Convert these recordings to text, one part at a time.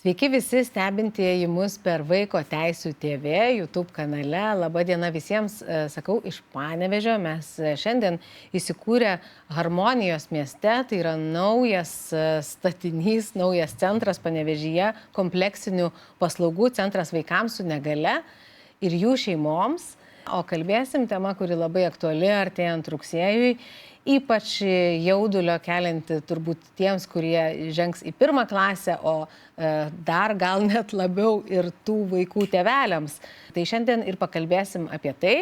Sveiki visi stebintieji mus per Vaiko teisių TV YouTube kanale. Labadiena visiems, sakau, iš Panevėžio. Mes šiandien įsikūrę Harmonijos mieste, tai yra naujas statinys, naujas centras Panevėžyje, kompleksinių paslaugų centras vaikams su negale ir jų šeimoms. O kalbėsim tema, kuri labai aktuali artėjant rugsėjui. Ypač jaudulio kelianti turbūt tiems, kurie žengs į 1 klasę, o dar gal net labiau ir tų vaikų tėveliams. Tai šiandien ir pakalbėsim apie tai,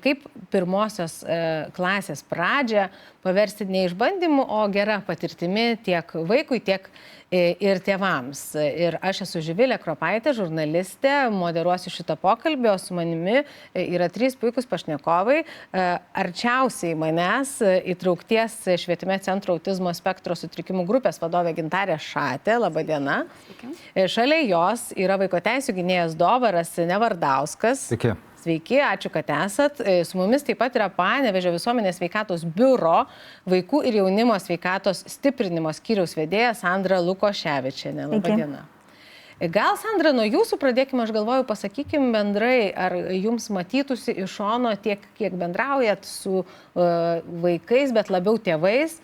kaip 1 klasės pradžią paversti ne išbandymu, o gera patirtimi tiek vaikui, tiek ir tėvams. Ir aš esu Živilė Kropaitė, žurnalistė, moderuosiu šitą pokalbį, o su manimi yra 3 puikūs pašnekovai. Arčiausiai manęs įtraukties švietime centro autizmo spektro sutrikimų grupės vadovė Gintarė Šatė. Labadiena. Šalia jos yra vaiko teisių gynėjas Dovaras Nevardauskas. Sveiki. Sveiki, ačiū, kad esat. Su mumis taip pat yra Panevėžio visuomenės sveikatos biuro vaikų ir jaunimo sveikatos stiprinimo skyriaus vedėja Sandra Lukoševičienė. Labadiena. Gal, Sandra, nuo jūsų pradėkime, aš galvoju, pasakykim bendrai, ar jums matytųsi iš šono tiek, kiek bendraujat su vaikais, bet labiau tėvais.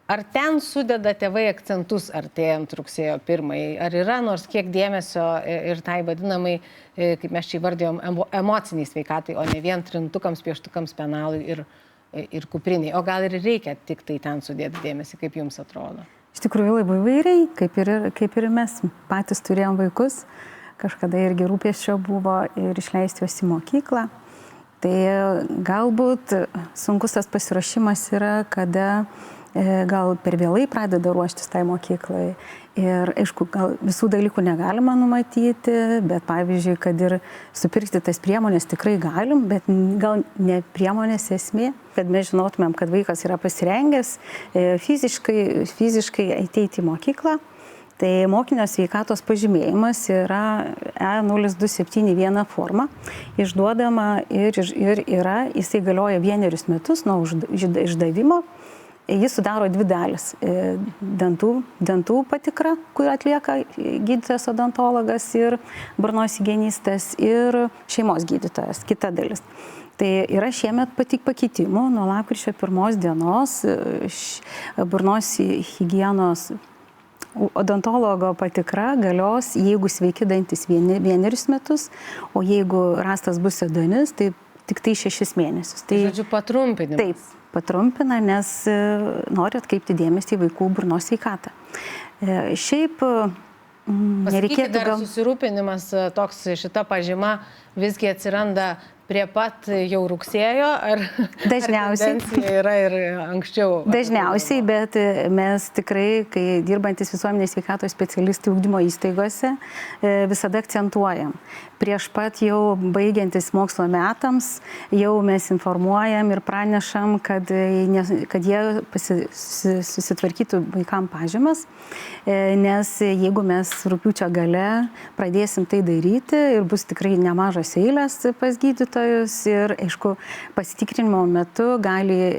Ar ten sudeda tėvai akcentus artėjant rugsėjo 1? Ar yra nors kiek dėmesio ir tai vadinamai, kaip mes čia įvardėjom, emociniai sveikatai, o ne vien trintukams, pieštukams, penalui ir kupriniai? O gal ir reikia tik tai ten sudėti dėmesį, kaip jums atrodo? Iš tikrųjų labai vairiai, kaip ir mes patys turėjom vaikus. Kažkada irgi rūpesčio buvo ir išleisti juos į mokyklą. Tai galbūt sunkus tas pasiruošimas yra, kada gal per vėlai pradeda ruoštis tai mokyklai. Ir aišku, gal visų dalykų negalima numatyti, bet pavyzdžiui, kad ir supirkti tas priemonės tikrai galim, bet gal ne priemonės esmė, kad mes žinotumėm, kad vaikas yra pasirengęs fiziškai ateiti į mokyklą. Tai mokinio sveikatos pažymėjimas yra E0271 forma, išduodama ir yra, jisai galioja 1 metus nuo išdavimo. Jis sudaro 2 dalis. Dantų patikra, kurį atlieka gydytojas odontologas ir burnos higienistas, ir šeimos gydytojas, kita dalis. Tai yra šiemet pakeitimų nuo lapkričio 1 dienos burnos higienos odontologo patikra galios, jeigu sveiki dantys 1 metus, o jeigu rastas bus ėduonis, tai tik tai 6 mėnesius. Tai žodžiu, patrumpinimas. Taip, patrumpina, nes nori atkreipti dėmesį į vaikų burnos sveikatą. Šiaip nereikėtų dar susirūpinimas toks, šita pažyma visgi atsiranda prie pat jau rugsėjo, ar tendencija yra ir anksčiau? Dažniausiai, bet mes tikrai, kai dirbantis visuomenės sveikatos specialistai ugdymo įstaigose, visada akcentuojam. Prieš pat jau baigiantis mokslo metams, jau mes informuojam ir pranešam, kad jie susitvarkytų vaikam pažymas, nes jeigu mes rugpjūčio gale pradėsim tai daryti ir bus tikrai nemažas eilės pas gydytojus ir, aišku, pasitikrinimo metu gali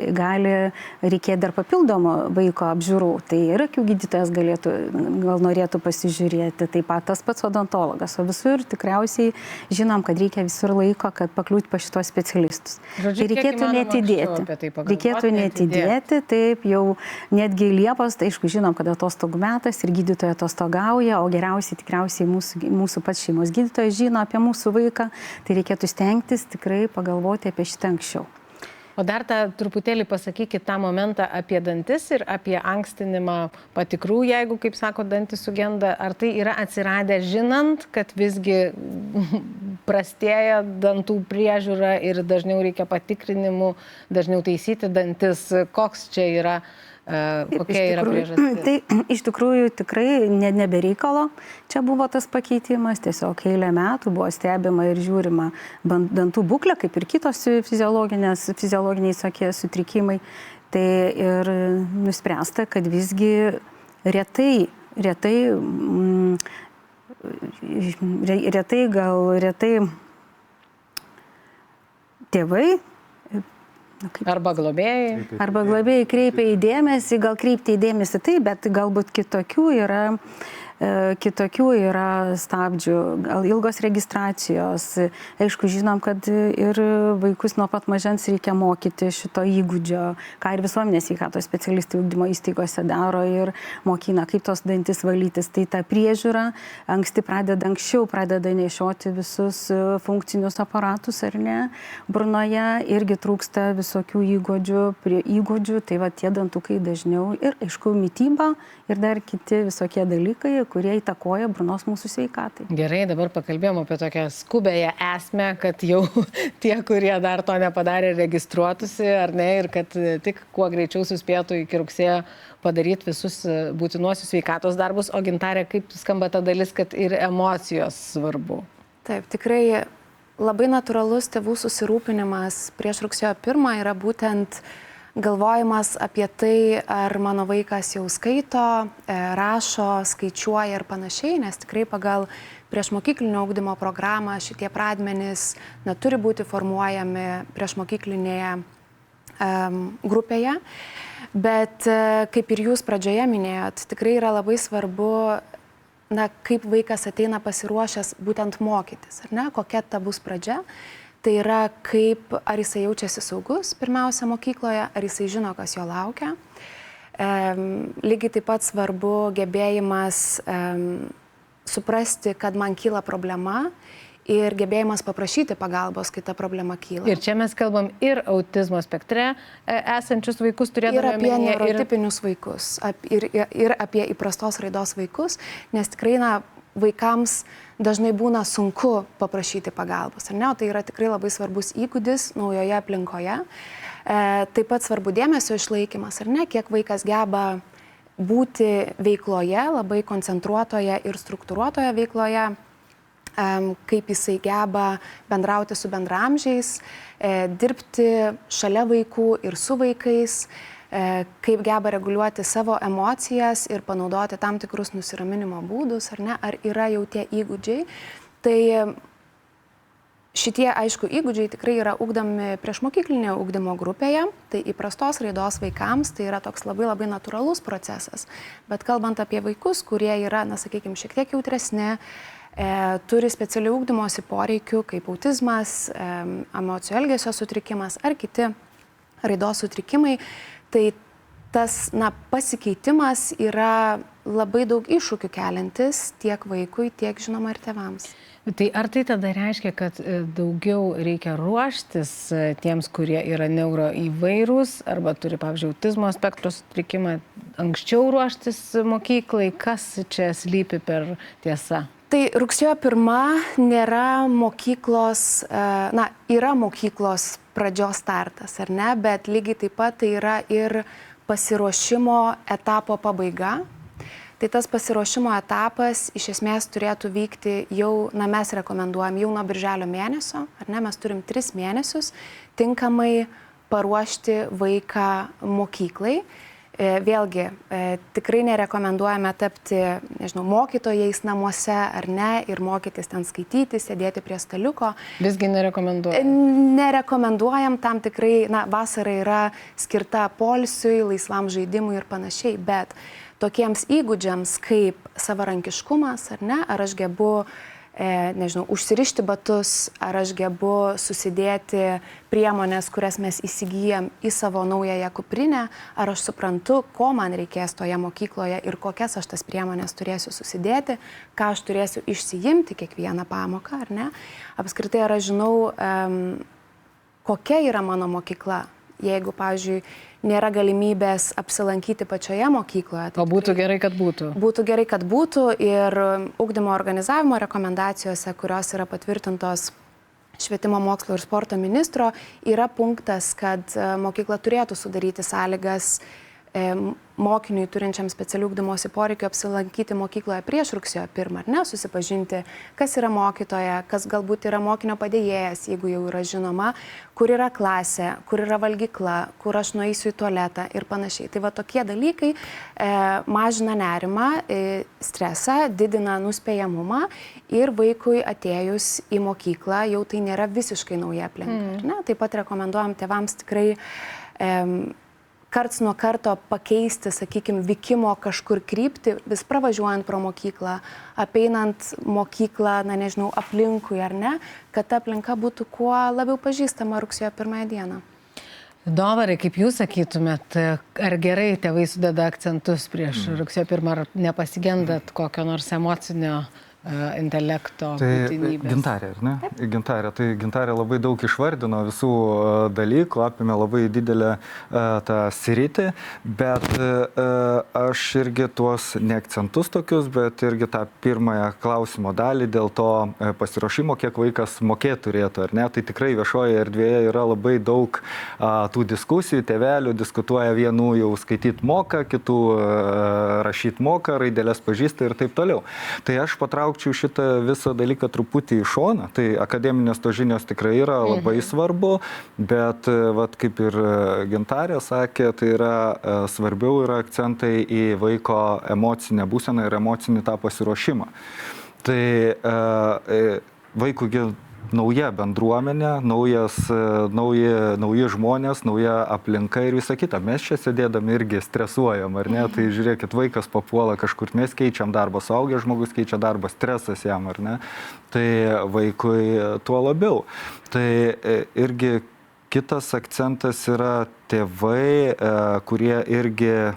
reikėti dar papildomo vaiko apžiūrų. Tai ir akių gydytojas gal norėtų pasižiūrėti, taip pat tas pats odontologas, o visur tikriausiai žinom, kad reikia visur laiko, kad pakliūti pas šitos specialistus. Žodžiu, tai reikėtų netidėti, taip jau netgi Liepos, tai aišku, žinom, kad atostogų metas ir gydytoja atostogauja, o geriausiai tikriausiai mūsų pats šeimos gydytojas žino apie mūsų vaiką, tai reikėtų stengtis tikrai pagalvoti apie šitą anksčiau. O dar truputėlį pasakykit tą momentą apie dantis ir apie ankstinimą patikrų, jeigu, kaip sako, dantis sugenda. Ar tai yra atsiradę žinant, kad visgi prastėja dantų priežiūra ir dažniau reikia patikrinimų, dažniau taisyti dantis? Koks čia yra, kokia yra priežastis? Tai iš tikrųjų tikrai nebereikalo. Čia buvo tas pakeitimas, tiesiog eilę metų buvo stebima ir žiūrima dantų būklė, kaip ir kitos fiziologiniai sutrikimai. Tai ir nuspręsta, kad visgi retai tėvai Arba globėjai kreipia į dėmesį, gal kreipti į dėmesį taip, bet galbūt kitokių yra kitokių yra stabdžių, gal ilgos registracijos. Aišku, žinom, kad ir vaikus nuo pat mažens reikia mokyti šito įgūdžio, ką ir visuomenės sveikatos specialistai ugdymo įstaigose daro ir mokina, kaip tos dantis valytis. Tai ta priežiūra anksčiau pradeda nešioti visus funkcinius aparatus, ar ne, burnoje, irgi trūksta visokių įgūdžių, tai va tie dantukai dažniau ir, aišku, mytyba ir dar kiti visokie dalykai, kurie įtakoja burnos mūsų sveikatai. Gerai, dabar pakalbėjom apie tokią skubėją esmę, kad jau tie, kurie dar to nepadarė, registruotųsi, ar ne, ir kad tik kuo greičiau suspėtų iki rugsėjo padaryti visus būtinuosius sveikatos darbus. O Gintarė, kaip skamba ta dalis, kad ir emocijos svarbu? Taip, tikrai labai natūralus tėvų susirūpinimas prieš rugsėjo 1 yra būtent galvojimas apie tai, ar mano vaikas jau skaito, rašo, skaičiuoja ir panašiai, nes tikrai pagal priešmokyklinio ugdymo programą šitie pradmenys neturi būti formuojami priešmokyklinėje grupėje. Bet kaip ir jūs pradžioje minėjot, tikrai yra labai svarbu, kaip vaikas ateina pasiruošęs būtent mokytis, ar ne, kokia ta bus pradžia. Tai yra, ar jisai jaučiasi saugus, pirmiausia, mokykloje, ar jisai žino, kas jo laukia. Lygiai taip pat svarbu gebėjimas suprasti, kad man kyla problema ir gebėjimas paprašyti pagalbos, kai ta problema kyla. Ir čia mes kalbam ir autizmo spektre esančius vaikus turėdami ir apie neurotipinius vaikus, ir apie įprastos raidos vaikus, nes tikrai, vaikams dažnai būna sunku paprašyti pagalbos, ar ne? O tai yra tikrai labai svarbus įgūdis naujoje aplinkoje. Taip pat svarbu dėmesio išlaikymas, ar ne? Kiek vaikas geba būti veikloje, labai koncentruotoje ir struktūruotoje veikloje, kaip jisai geba bendrauti su bendraamžiais, dirbti šalia vaikų ir su vaikais, kaip geba reguliuoti savo emocijas ir panaudoti tam tikrus nusiraminimo būdus, ar ne, ar yra jau tie įgūdžiai. Tai šitie, aišku, įgūdžiai tikrai yra ugdomi priešmokyklinėje ugdymo grupėje, tai įprastos raidos vaikams tai yra toks labai labai natūralus procesas. Bet kalbant apie vaikus, kurie yra, sakykime, šiek tiek jautresni, turi specialių ugdymosi poreikių, kaip autizmas, emocijų elgesio sutrikimas ar kiti raidos sutrikimai, tai tas pasikeitimas yra labai daug iššūkių keliantis tiek vaikui, tiek žinoma ir tėvams. Tai ar tai tada reiškia, kad daugiau reikia ruoštis tiems, kurie yra neuroįvairūs arba turi, pavyzdžiui, autizmo spektro sutrikimą, anksčiau ruoštis mokyklai? Kas čia slypi per tiesą? Tai rugsėjo 1 nėra mokyklos, yra mokyklos pradžios startas, ar ne, bet lygiai taip pat tai yra ir pasiruošimo etapo pabaiga. Tai tas pasiruošimo etapas iš esmės turėtų vykti jau, mes rekomenduojam jau nuo birželio mėnesio, ar ne, mes turim 3 mėnesius tinkamai paruošti vaiką mokyklai. Vėlgi, tikrai nerekomenduojame tapti, mokytojais namuose ar ne ir mokytis ten skaityti, sėdėti prie staliuko. Visgi nerekomenduojam? Nerekomenduojam, tam tikrai, vasara yra skirta poilsiui, laisvam žaidimui ir panašiai, bet tokiems įgūdžiams kaip savarankiškumas, ar ne, ar aš gebu, užsirišti batus, ar aš gebu susidėti priemonės, kurias mes įsigyjam į savo naująją kuprinę, ar aš suprantu, ko man reikės toje mokykloje ir kokias aš tas priemonės turėsiu susidėti, ką aš turėsiu išsiimti kiekvieną pamoką, ar ne. Apskritai, ar aš žinau, kokia yra mano mokykla. Jeigu, pavyzdžiui, nėra galimybės apsilankyti pačioje mokykloje. O būtų gerai, kad būtų? Būtų gerai, kad būtų ir ugdymo organizavimo rekomendacijose, kurios yra patvirtintos Švietimo, mokslo ir sporto ministro, yra punktas, kad mokykla turėtų sudaryti sąlygas mokiniui turinčiam specialių ugdymosi poreikių apsilankyti mokykloje prieš rugsėjo 1, ar ne, susipažinti, kas yra mokytoja, kas galbūt yra mokinio padėjėjas, jeigu jau yra žinoma, kur yra klasė, kur yra valgykla, kur aš nueisiu į tualetą ir panašiai. Tai va tokie dalykai mažina nerimą, stresą, didina nuspėjamumą ir vaikui atėjus į mokyklą jau tai nėra visiškai nauja aplinka. Taip pat rekomenduojam tėvams tikrai karts nuo karto pakeisti, sakykime, vykimo kažkur krypti, vis pravažiuojant pro mokyklą, apeinant mokyklą, na nežinau, aplinkui ar ne, kad ta aplinka būtų kuo labiau pažįstama rugsėjo 1 dieną. Dovarai, kaip jūs sakytumėt, ar gerai tėvai sudeda akcentus prieš rugsėjo 1, ar nepasigendat kokio nors emocinio intelekto būtinybės? Gintarė, ar ne? Gintarė. Tai Gintarė labai daug išvardino visų dalykų, apėmė labai didelę tą sritį, bet aš irgi tuos ne akcentus tokius, bet irgi tą pirmąją klausimo dalį dėl to pasiruošimo, kiek vaikas mokėti turėtų, ar ne? Tai tikrai viešoje erdvėje yra labai daug tų diskusijų, tėvelių diskutuoja, vienų jau skaityti moka, kitų rašyti moka, raidelės pažįsta ir taip toliau. Tai aš patraukčiau šitą visą dalyką truputį į šoną. Tai akademinės to žinios tikrai yra labai svarbu, bet vat, kaip ir Gintarė sakė, tai yra svarbiau yra akcentai į vaiko emocinę būseną ir emocinį tą pasiruošimą. Tai vaikui nauja bendruomenė, nauji žmonės, nauja aplinka ir visa kita. Mes čia sėdėdami irgi stresuojam, ar ne? Tai žiūrėkit, vaikas papuola kažkur, mes keičiam darbą, suaugęs žmogus keičia darbą, stresas jam, ar ne? Tai vaikui tuo labiau. Tai irgi kitas akcentas yra tėvai, kurie irgi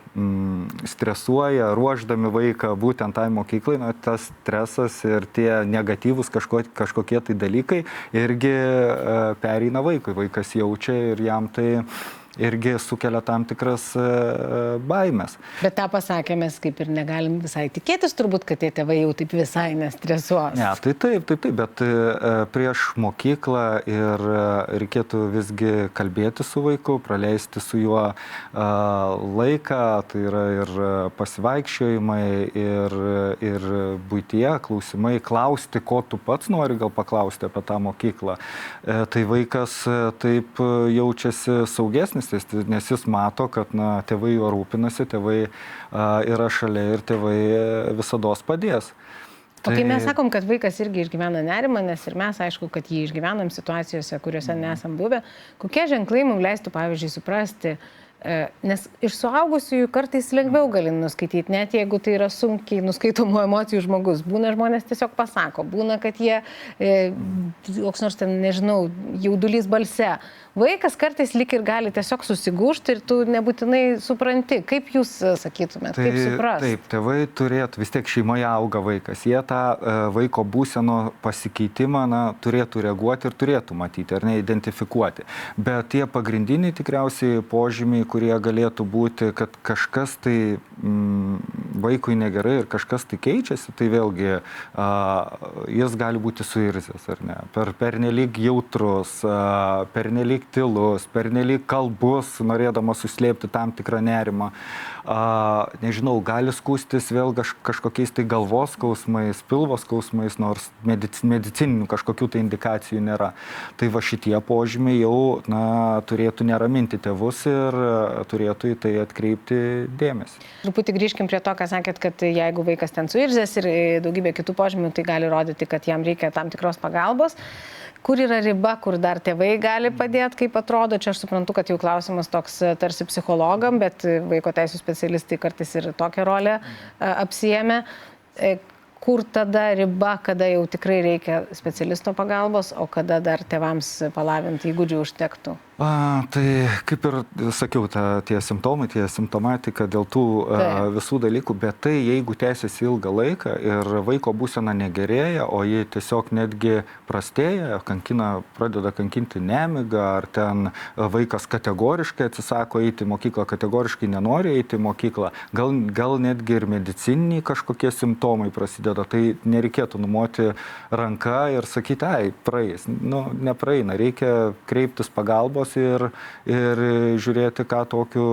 stresuoja, ruošdami vaiką būtent tai mokyklai, tas stresas ir tie negatyvūs kažkokie tai dalykai irgi pereina vaikui. Vaikas jaučia ir jam tai irgi sukelia tam tikras baimės. Bet tą pasakė, mes kaip ir negalim visai tikėtis turbūt, kad tie tėvai jau taip visai nestresuos. Ne, tai taip, bet prieš mokyklą ir reikėtų visgi kalbėti su vaiku, praleisti su juo laiką, tai yra ir pasivaikščiojimai, ir buityje klausimai, klausti, ko tu pats nori gal paklausti apie tą mokyklą. Tai vaikas taip jaučiasi saugesnis, nes jis mato, kad tėvai juo rūpinasi, tėvai yra šalia ir tėvai visados padės. O kai mes sakom, kad vaikas irgi išgyvena nerimą, nes ir mes, aišku, kad jį išgyvenam situacijose, kuriuose nesam buvę, kokie ženklai mums leistų, pavyzdžiui, suprasti, nes iš suaugusiųjų kartais lengviau gali nuskaityti, net jeigu tai yra sunkiai nuskaitomų emocijų žmogus. Būna žmonės tiesiog pasako, būna, kad jie, koks nors ten, nežinau, jaudulys balse. Vaikas kartais lyg ir gali tiesiog susigūžti ir tu nebūtinai supranti. Kaip jūs sakytumėt, kaip supras? Taip, tėvai turėtų, vis tiek šeimoje auga vaikas. Jie tą vaiko būseno pasikeitimą turėtų reaguoti ir turėtų matyti, ar ne, identifikuoti. Bet tie pagrindiniai tikriausiai požymiai, kurie galėtų būti, kad kažkas tai vaikui negerai ir kažkas tai keičiasi, tai vėlgi jis gali būti suirzęs, ar ne? Pernelyg jautrus, pernelyg tylus, pernelyg kalbus, norėdamas suslėpti tam tikrą nerimą. Nežinau, gali skųstis vėl kažkokiais tai galvos skausmais, pilvos skausmais, nors medicininių kažkokių tai indikacijų nėra. Tai va šitie požymiai jau turėtų neraminti tėvus ir turėtų į tai atkreipti dėmesį. Truputį grįžkim prie to, ką sakėt, kad jeigu vaikas ten suirzęs ir daugybė kitų požymių, tai gali rodyti, kad jam reikia tam tikros pagalbos. Kur yra riba, kur dar tėvai gali padėti, kaip atrodo? Čia aš suprantu, kad jau klausimas toks tarsi psichologam, bet vaiko teisų specialistai kartais ir tokią rolę apsiėmė. Kur tada riba, kada jau tikrai reikia specialisto pagalbos, o kada dar tėvams palavinti įgūdžių užtektų? Tai kaip ir sakiau, tie simptomai, tie simptomatika dėl tų visų dalykų, bet tai jeigu tęsiasi ilgą laiką ir vaiko būsena negerėja, o ji tiesiog netgi prastėja, pradeda kankinti nemigą, ar ten vaikas kategoriškai atsisako eiti į mokyklą, kategoriškai nenori eiti į mokyklą, gal netgi ir medicininiai kažkokie simptomai prasideda, tai nereikėtų numoti ranką ir sakyti, praeis. Nepraeina, reikia kreiptis pagalbos ir žiūrėti, ką tokiu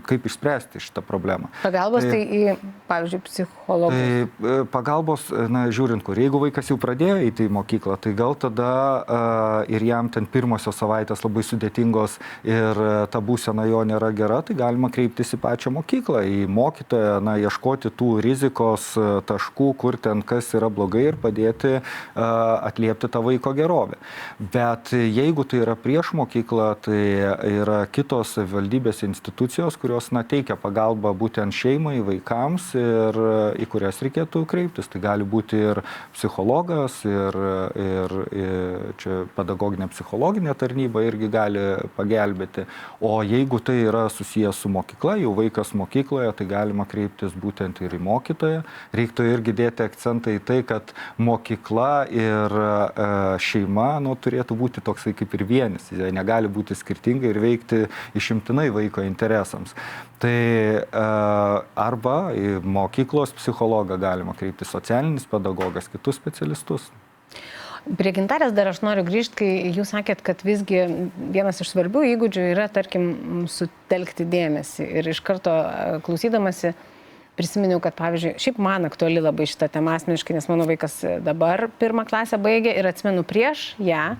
kaip išspręsti šitą problemą. Pagalbos tai į, pavyzdžiui, psichologus. Pagalbos, žiūrint, kur jeigu vaikas jau pradėjo eiti į mokyklą, tai gal tada ir jam ten pirmosios savaitės labai sudėtingos ir ta būsena jo nėra gera, tai galima kreiptis į pačią mokyklą, į mokytoją, ieškoti tų rizikos taškų, kur ten kas yra blogai ir padėti atliepti tą vaiko gerovę. Bet jeigu tai yra prieš mokyklą, tai yra kitos savivaldybės institucijos, kurios teikia pagalbą būtent šeimai, vaikams ir į kurias reikėtų kreiptis. Tai gali būti ir psichologas, ir čia pedagoginė psichologinė tarnyba irgi gali pagelbėti. O jeigu tai yra susijęs su mokykla, jau vaikas mokykloje, tai galima kreiptis būtent ir į mokytoją. Reiktų irgi dėti akcentą į tai, kad mokykla ir šeima turėtų būti toksai kaip ir vienis. Jie negali būti skirtingai ir veikti išimtinai vaiko interesams. Tai arba į mokyklos psichologą galima kreipti, socialinis pedagogas, kitus specialistus. Prie Gintarės dar aš noriu grįžti, kai jūs sakėt, kad visgi vienas iš svarbių įgūdžių yra, tarkim, sutelkti dėmesį. Ir iš karto klausydamasi prisiminiau, kad, pavyzdžiui, šiaip man aktuali labai šita tema asmeniškai, nes mano vaikas dabar 1 klasę baigė ir atsimenu prieš ją,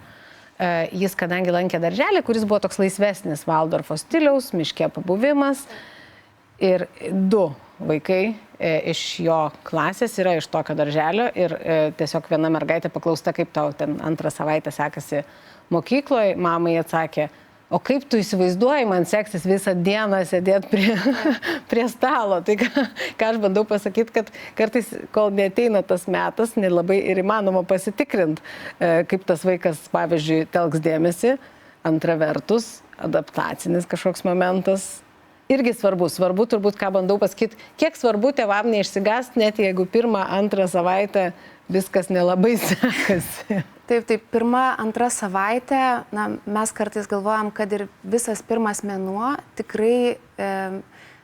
jis kadangi lankė darželį, kuris buvo toks laisvesnis Valdorfo stiliaus, miške pabuvimas ir 2 vaikai iš jo klasės yra iš tokio darželio ir tiesiog viena mergaitė paklausta, kaip tau ten 2 savaitę sekasi mokykloje, mamai atsakė, o kaip tu įsivaizduoji, man seksis visą dieną sėdėti prie stalo. Tai ką aš bandau pasakyti, kad kartais, kol neateina tas metas, nelabai ir įmanoma pasitikrinti, kaip tas vaikas, pavyzdžiui, telks dėmesį. Antra vertus, adaptacinis kažkoks momentas irgi svarbu. Svarbu turbūt, ką bandau pasakyti, kiek svarbu tėvam neišsigąsti, net jeigu 1-2 savaitę viskas nelabai sekasi. Taip, 1-2 savaitė, mes kartais galvojam, kad ir visas 1 mėnuo tikrai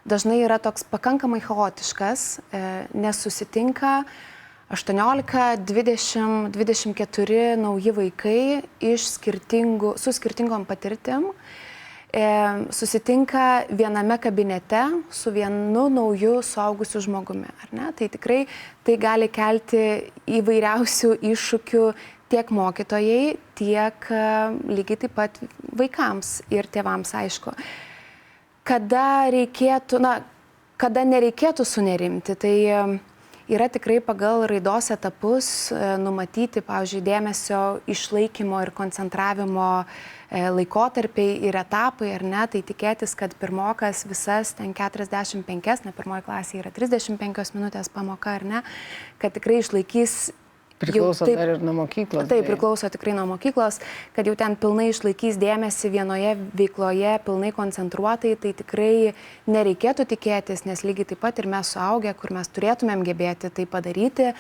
dažnai yra toks pakankamai chaotiškas, nes susitinka 18, 20, 24 nauji vaikai su skirtingom patirtim, susitinka viename kabinete su vienu nauju suaugusiu žmogumi, ar ne? Tai tikrai tai gali kelti įvairiausių iššūkių tiek mokytojai, tiek lygiai taip pat vaikams ir tėvams, aišku. Kada nereikėtų sunerimti, tai yra tikrai pagal raidos etapus numatyti, pavyzdžiui, dėmesio išlaikymo ir koncentravimo laikotarpiai ir etapai, ar ne, tai tikėtis, kad pirmokas visas ten 45, 1 klasėje yra 35 minutės pamoka, ar ne, kad tikrai išlaikys. Priklauso dar ir nuo mokyklos. Taip, priklauso tikrai nuo mokyklos, kad jau ten pilnai išlaikys dėmesį vienoje veikloje, pilnai koncentruotai, tai tikrai nereikėtų tikėtis, nes lygiai taip pat ir mes suaugę, kur mes turėtumėm gebėti tai padaryti,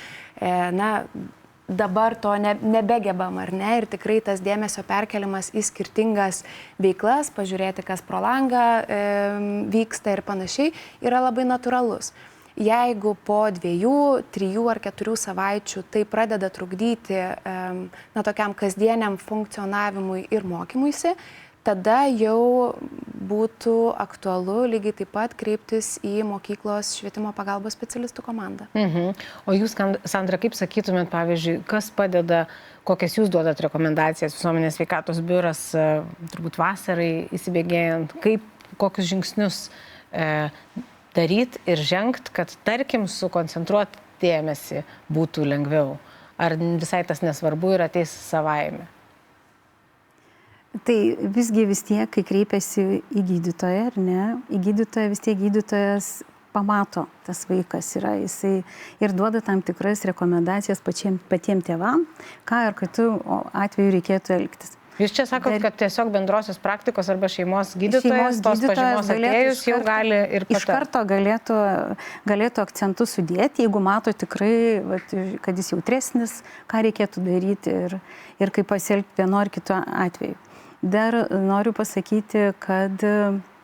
dabar to nebegebam, ar ne, ir tikrai tas dėmesio perkeliamas į skirtingas veiklas, pažiūrėti, kas pro langą vyksta ir panašiai, yra labai natūralus. Jeigu po 2, 3 ar 4 savaičių tai pradeda trukdyti tokiam kasdieniam funkcionavimui ir mokymuisi, tada jau būtų aktualu lygiai taip pat kreiptis į mokyklos švietimo pagalbos specialistų komandą. O jūs, Sandra, kaip sakytumėt, pavyzdžiui, kas padeda, kokias jūs duodat rekomendacijas Visuomenės sveikatos biuras, turbūt vasarai įsibėgėjant, kokius žingsnius daryti ir žengti, kad, tarkim, sukoncentruoti dėmesį būtų lengviau? Ar visai tas nesvarbu ir ateis savaime? Tai visgi vis tiek, kai kreipiasi į gydytoją, ar ne, į gydytoją vis tiek gydytojas pamato, tas vaikas yra, jisai ir duoda tam tikras rekomendacijas patiem tėvam, ką ir kitų atveju reikėtų elgtis. Jūs čia sakot, kad tiesiog bendrosios praktikos arba šeimos gydytojas tos pažymos atėjus jau gali ir patarti. Iš karto galėtų akcentus sudėti, jeigu mato tikrai, kad jis jautresnis, ką reikėtų daryti ir kaip pasielgti vienu ar kitu atveju. Dar noriu pasakyti, kad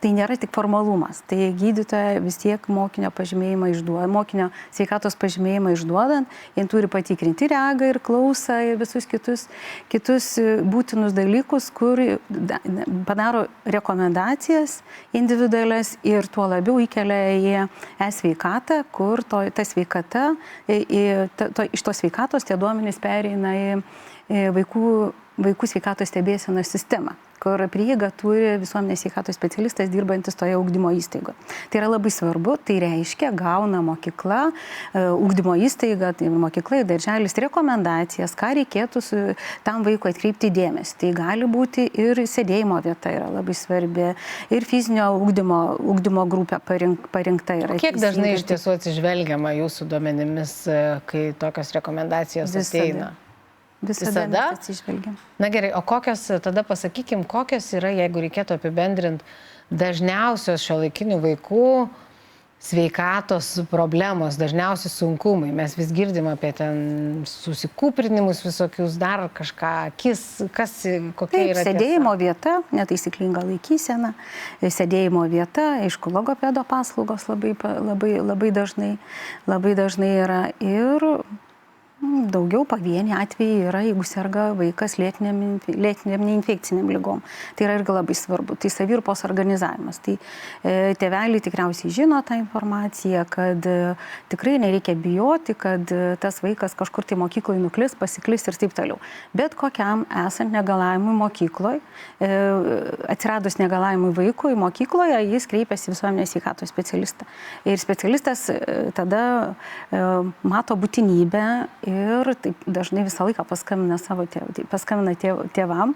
tai nėra tik formalumas. Tai gydytoja vis tiek mokinio pažymėjimą išduoda, mokinio sveikatos pažymėjimą išduodant, jie turi patikrinti regą ir klausą ir visus kitus būtinus dalykus, kur padaro rekomendacijas individualias ir tuo labiau įkelia į e-sveikatą, kur ta sveikata, iš tos sveikatos tie duomenys pereina į vaikų sveikatos stebėsenos sistemą, kur prieigą turi visuomenės sveikatos specialistas dirbantis toje ugdymo įstaigoje. Tai yra labai svarbu, tai reiškia, gauna mokykla, ugdymo įstaiga, tai mokykla ir darželis rekomendacijas, ką reikėtų tam vaikui atkreipti dėmesį. Tai gali būti ir sėdėjimo vieta yra labai svarbi, ir fizinio ugdymo grupė parinkta yra. Kiek dažnai iš tiesų atsižvelgiama jūsų duomenimis, kai tokios rekomendacijos ateina? Visada atsižvelgiam. Na gerai, o kokios, tada pasakykim, kokios yra, jeigu reikėtų apibendrinti, dažniausios šiuolaikinių vaikų sveikatos problemos, dažniausi sunkumai. Mes vis girdim apie ten susikūprinimus visokius, dar kažką, kokia yra sėdėjimo vieta, netaisyklinga laikysena, sėdėjimo vieta, aišku, logopedo paslaugos labai dažnai yra ir daugiau pavieniai atvejai yra, jeigu serga vaikas lėtiniam neinfekciniam lygom. Tai yra irgi labai svarbu. Tai savirpos organizavimas. Tai tėveliai tikriausiai žino tą informaciją, kad tikrai nereikia bijoti, kad tas vaikas kažkur tai mokykloje nuklis, pasiklis ir taip toliau. Bet kokiam esant negalavimui mokykloje, atsiradus negalavimui vaikui mokykloje, jis kreipiasi visuomenės sveikatos specialistą. Ir specialistas tada mato būtinybę ir taip dažnai visą laiką paskambina tėvam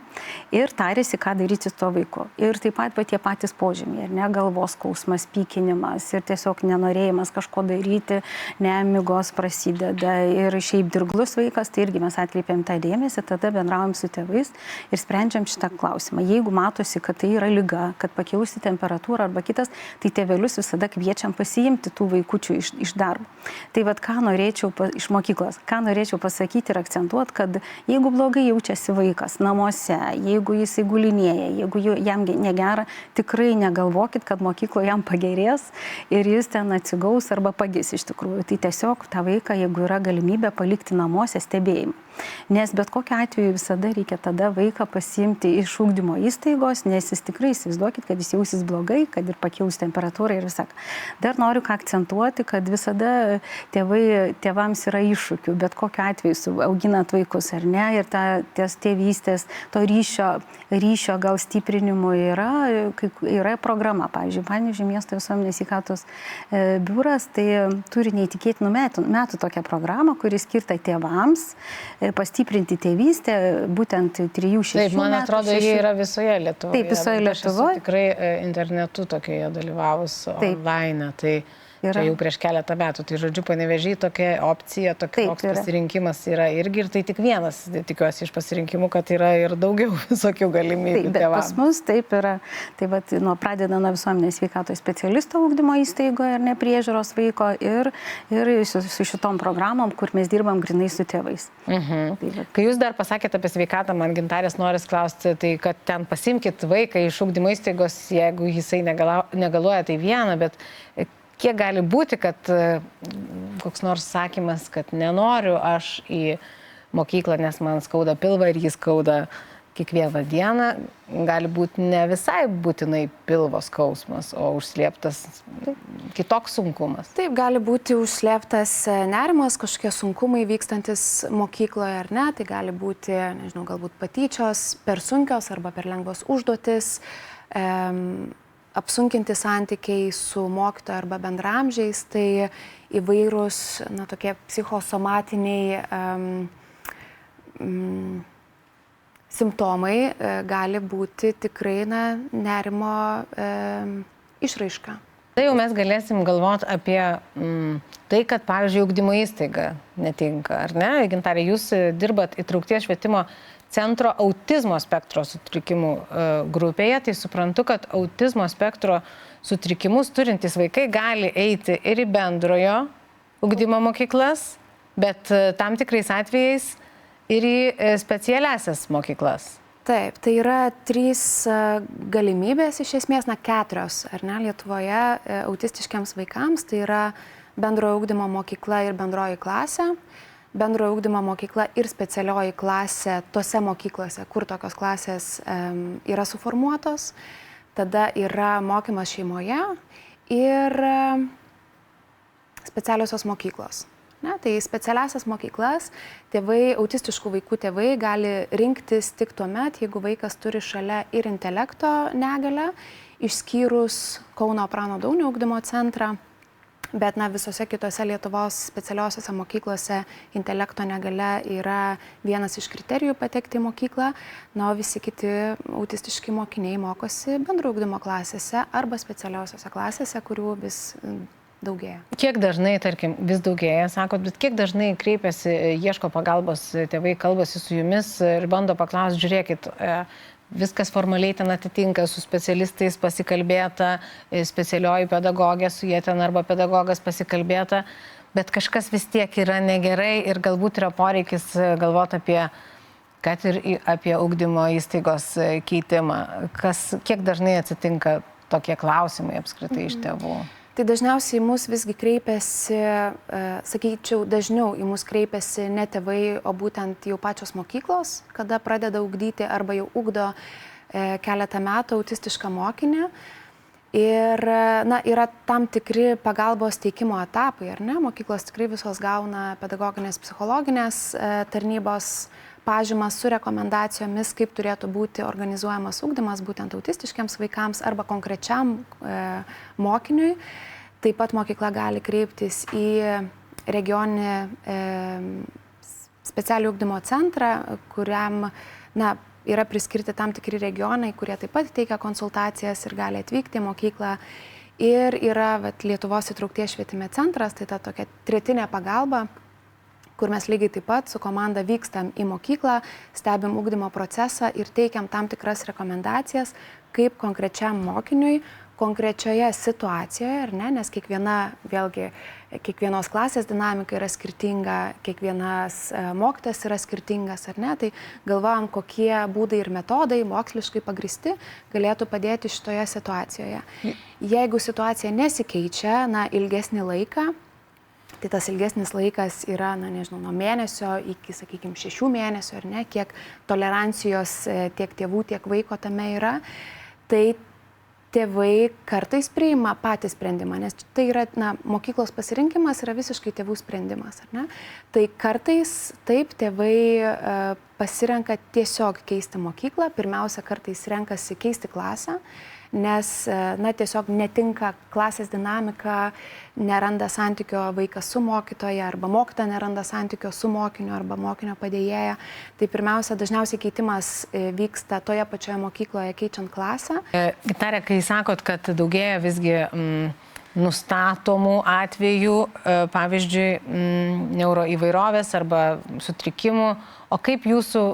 ir tarėsi, ką daryti su to vaiku. Ir taip pat tie patys požymiai, ne galvos skausmas, pykinimas ir tiesiog nenorėjimas kažko daryti, nemigos prasideda ir šiaip dirglus vaikas, tai irgi mes atkreipiam tą dėmesį, tada bendraujam su tėvais ir sprendžiam šitą klausimą. Jeigu matosi, kad tai yra liga, kad pakilusi temperatūra arba kitas, tai tėvelius visada kviečiam pasiimti tų vaikučių iš darbo. Tai vad, ką norėčiau iš mokyklos, norėčiau pasakyti ir akcentuoti, kad jeigu blogai jaučiasi vaikas namuose, jeigu jisai gulinėja, jeigu jam negera, tikrai negalvokit, kad mokykloje jam pagerės ir jis ten atsigaus arba pagis iš tikrųjų. Tai tiesiog tą vaiką, jeigu yra galimybė palikti namuose stebėjimą. Nes bet kokiu atveju visada reikia tada vaiką pasiimti iš ugdymo įstaigos, nes jis tikrai įsivaizduokit, kad jis jausis blogai, kad ir pakilus temperatūra ir visą. Dar noriu ką akcentuoti, kad visada tėvams yra iššūkių, bet kokiu atveju auginant vaikus ar ne, ir ties tėvystės, to ryšio gal stiprinimo yra programa. Pavyzdžiui, miesto visuomenės sveikatos biuras tai turi neįtikėtinų metų tokią programą, kuri skirta tėvams pastiprinti tėvystę, būtent 3-6 metų. Taip, man atrodo, jie yra visoje Lietuvoje. Taip, visoje Lietuvoje. Tikrai internetu tokioje dalyvavus online. Tai čia jau prieš keletą metų. Tai žodžiu, Panevėžy tokia opcija, toks pasirinkimas yra irgi ir tai tik vienas, tikiuosi, iš pasirinkimų, kad yra ir daugiau visokių galimybių. Taip, bet pas mus taip yra. Tai pradeda nuo visuomenės sveikatos specialisto ugdymo įstaigoje ir nepriežiūros vaiko ir su šitom programom, kur mes dirbam grinai su tėvais. Kai jūs dar pasakėte apie sveikatą, man Gintarės noris klausti, tai kad ten pasimkit vaiką iš ugdymo įstaigos, jeigu jisai negaluoja, tai viena, bet kiek gali būti, kad koks nors sakymas, kad nenoriu aš į mokyklą, nes man skauda pilvą ir jis skauda kiekvieną dieną, gali būti ne visai būtinai pilvo skausmas, o užslėptas kitoks sunkumas. Taip, gali būti užslėptas nerimas, kažkokie sunkumai vykstantis mokykloje ar ne, tai gali būti, nežinau, galbūt patyčios, per sunkios arba per lengvos užduotis, apsunkinti santykiai su mokytoju arba bendramžiais, tai įvairūs, tokie psichosomatiniai simptomai gali būti tikrai nerimo išraiška. Tai jau mes galėsim galvoti apie tai, kad, pavyzdžiui, ugdymo įstaiga netinka, ar ne? Gintarė, jūs dirbat įtraukties švietimo centro autizmo spektro sutrikimų grupėje, tai suprantu, kad autizmo spektro sutrikimus turintys vaikai gali eiti ir į bendrojo ugdymo mokyklas, bet tam tikrais atvejais ir į specialiasias mokyklas. Taip, tai yra 3 galimybės, iš esmės, 4, ar ne, Lietuvoje autistiškiams vaikams. Tai yra bendrojo ugdymo mokykla ir bendroji klasė, bendrojo ugdymo mokykla ir specialioji klasė tose mokyklose, kur tokios klasės yra suformuotos. Tada yra mokymas šeimoje ir specialiosios mokyklos. Ne, tai specialiasias mokyklas tėvai, autistiškų vaikų tėvai gali rinktis tik tuo met, jeigu vaikas turi šalia ir intelekto negalią, išskyrus Kauno Prano Daunio ugdymo centrą, bet visose kitose Lietuvos specialiosiose mokyklose intelekto negalia yra vienas iš kriterijų patekti į mokyklą, o visi kiti autistiški mokiniai mokosi bendrojo ugdymo klasėse arba specialiosiose klasėse, kurių vis daugėja. Kiek dažnai, tarkim, vis daugėja, sakot, bet kiek dažnai kreipiasi, ieško pagalbos tėvai, kalbasi su jumis ir bando paklausti, žiūrėkit, viskas formaliai ten atitinka, su specialistais pasikalbėta, specialioji pedagogė su jie ten arba pedagogas pasikalbėta, bet kažkas vis tiek yra negerai ir galbūt yra poreikis galvoti kad ir apie ugdymo įstaigos keitimą. Kiek dažnai atsitinka tokie klausimai apskritai iš tėvų? Tai dažniausiai į mus visgi kreipiasi, sakyčiau, dažniau į mus kreipiasi ne tėvai, o būtent jau pačios mokyklos, kada pradeda ugdyti arba jau ugdo keletą metų autistišką mokinį. Ir yra tam tikri pagalbos teikimo etapai, ar ne? Mokyklos tikrai visos gauna pedagoginės, psichologinės tarnybos pažymas su rekomendacijomis, kaip turėtų būti organizuojamas ugdymas būtent autistiškiams vaikams arba konkrečiam mokiniui. Taip pat mokykla gali kreiptis į regioninį specialių ugdymo centrą, kuriam yra priskirti tam tikri regionai, kurie taip pat teikia konsultacijas ir gali atvykti į mokyklą. Ir yra Lietuvos įtraukties švietime centras, tai ta tokia tretinė pagalba, kur mes lygiai taip pat su komanda vykstam į mokyklą, stebim ugdymo procesą ir teikiam tam tikras rekomendacijas, kaip konkrečiam mokiniui, konkrečioje situacijoje, ar ne, nes kiekvienos klasės dinamika yra skirtinga, kiekvienas mokytojas yra skirtingas, ar ne, tai galvojam, kokie būdai ir metodai moksliškai pagristi galėtų padėti šitoje situacijoje. Jeigu situacija nesikeičia, ilgesnį laiką, tai tas ilgesnis laikas yra, nuo mėnesio iki, sakykime, 6 mėnesių, ar ne, kiek tolerancijos tiek tėvų, tiek vaiko tame yra, tai tėvai kartais priima patį sprendimą, nes tai yra, mokyklos pasirinkimas yra visiškai tėvų sprendimas, ar ne? Tai kartais taip tėvai pasirenka tiesiog keisti mokyklą, pirmiausia, kartais renkasi keisti klasę, nes tiesiog netinka klasės dinamika, neranda santykio vaikas su mokytoja, arba mokytoja neranda santykio su mokiniu, arba mokinio padėjėja. Tai pirmiausia, dažniausiai keitimas vyksta toje pačioje mokykloje keičiant klasę. Gintarė, kai sakot, kad daugėja visgi nustatomų atvejų, pavyzdžiui, neuroįvairovės arba sutrikimų, o kaip jūsų,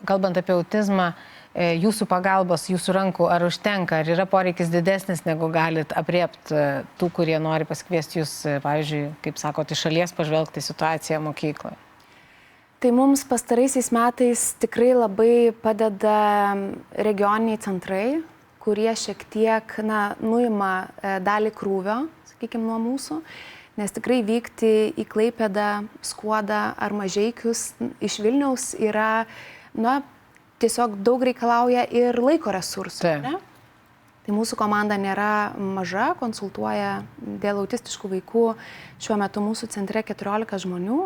kalbant apie autizmą, jūsų pagalbos, jūsų rankų, ar užtenka, ar yra poreikis didesnis, negu galit apriepti tų, kurie nori pasikviesti jūs, pavyzdžiui, kaip sakot, iš šalies pažvelgti situaciją mokykloje? Tai mums pastaraisiais metais tikrai labai padeda regioniniai centrai, kurie šiek tiek nuima dalį krūvio, sakykime, nuo mūsų, nes tikrai vykti į Klaipėdą, Skuodą ar Mažeikius iš Vilniaus yra, tiesiog daug reikalauja ir laiko resursų. Ne? Tai mūsų komanda nėra maža, konsultuoja dėl autistiškų vaikų šiuo metu mūsų centre 14 žmonių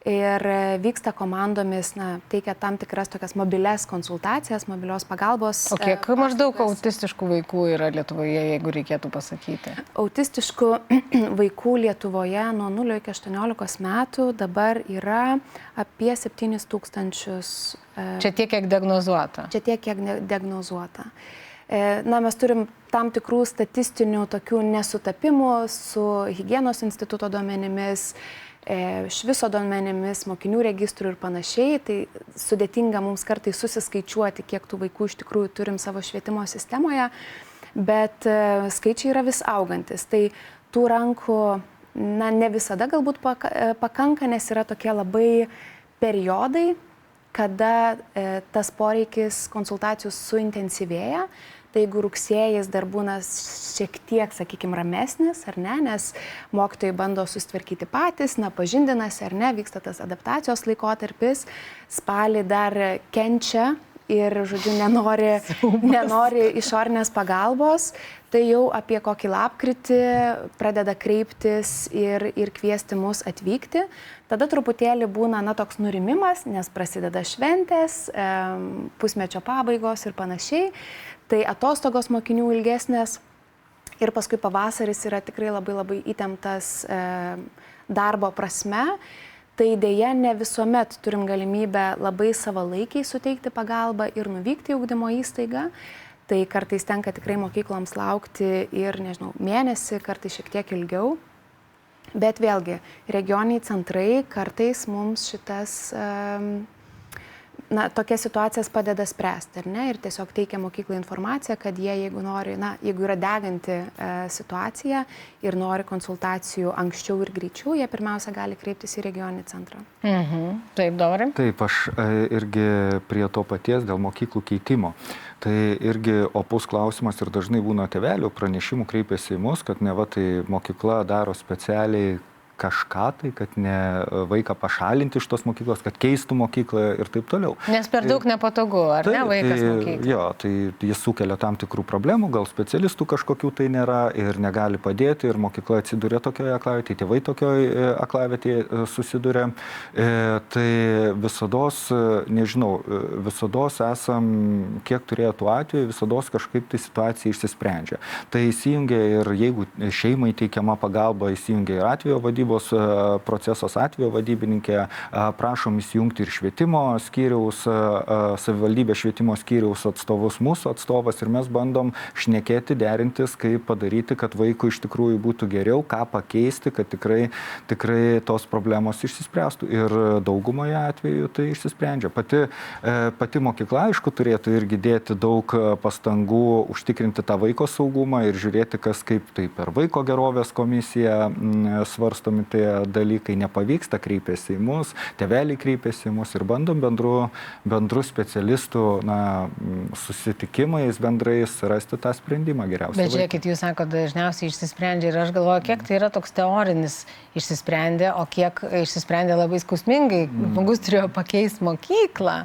ir vyksta komandomis, teikia tam tikras tokias mobilias konsultacijas, mobilios pagalbos. O kiek maždaug autistiškų vaikų yra Lietuvoje, jeigu reikėtų pasakyti? Autistiškų vaikų Lietuvoje nuo 0 iki 18 metų dabar yra apie 7 000. Čia tiek, kiek diagnozuota? Čia tiek, kiek diagnozuota. Mes turim tam tikrų statistinių tokių nesutapimų su higienos instituto duomenimis, šviso duomenimis, mokinių registrų ir panašiai. Tai sudėtinga mums kartais susiskaičiuoti, kiek tų vaikų iš tikrųjų turim savo švietimo sistemoje, bet skaičiai yra vis augantis. Tai tų rankų ne visada galbūt pakanka, nes yra tokie labai periodai, kada tas poreikis konsultacijų suintensyvėja. Tai jeigu rugsėjais dar būna šiek tiek, sakykime, ramesnis, ar ne, nes mokytojai bando susitvarkyti patys, pažindinasi, ar ne, vyksta tas adaptacijos laikotarpis, spalį dar kenčia ir, žodžiu, nenori išorinės pagalbos, tai jau apie kokį lapkritį pradeda kreiptis ir kviesti mus atvykti. Tada truputėlį būna, toks nurimimas, nes prasideda šventės, pusmečio pabaigos ir panašiai. Tai atostogos mokinių ilgesnės ir paskui pavasaris yra tikrai labai įtemptas darbo prasme. Tai dėja ne visuomet turim galimybę labai savalaikiai suteikti pagalbą ir nuvykti į ugdymo įstaigą. Tai kartais tenka tikrai mokykloms laukti ir, mėnesį, kartais šiek tiek ilgiau. Bet vėlgi, regioniniai centrai kartais mums šitas tokias situacijas padeda spręsti, ar ne? Ir tiesiog teikia mokyklai informaciją, kad jie, jeigu nori, jeigu yra deganti situacija ir nori konsultacijų anksčiau ir greičiau, jie pirmiausia gali kreiptis į regioninį centrą. Taip, Dorai? Taip, aš irgi prie to paties dėl mokyklų keitimo. Tai irgi opus klausimas ir dažnai būna tėvelių pranešimų kreipiasi į mus, kad neva tai mokykla daro specialiai kažką tai, kad ne vaiką pašalinti iš tos mokyklos, kad keistų mokyklą ir taip toliau. Nes per daug nepatogu, ar ne, vaikas mokyklai? Jo, tai jis sukelia tam tikrų problemų, gal specialistų kažkokių tai nėra ir negali padėti ir mokykla atsiduria tokioje aklavietėje, tėvai tokioje aklavietėje susiduria. Tai visados, visados esam, kiek turėjo tų atvejų, visados kažkaip tai situacija išsisprendžia. Tai įsijungia ir jeigu šeimai teikiama pagalba, įsijungia ir atvejo vadybos procesos atvejo vadybininkė, prašom įsijungti ir švietimo skyriaus, savivaldybės švietimo skyriaus atstovus, mūsų atstovas ir mes bandom šnekėti, derintis, kaip padaryti, kad vaikui iš tikrųjų būtų geriau, ką pakeisti, kad tikrai tos problemos išsispręstų ir daugumoje atveju tai išsisprendžia. Pati mokykla, aišku, turėtų irgi dėti daug pastangų užtikrinti tą vaiko saugumą ir žiūrėti, kas kaip tai per vaiko gerovės komisiją svarstomi tie dalykai nepavyksta, kreipiasi į mus, tėveliai kreipiasi į mus ir bandom bendrų specialistų susitikimais bendrais rasti tą sprendimą geriausią. Bet žiūrėkit, jūs sakote, dažniausiai išsisprendžia ir aš galvoju, kiek tai yra toks teorinis išsisprendė, o kiek išsisprendė labai skausmingai. Žmogus turėjo pakeisti mokyklą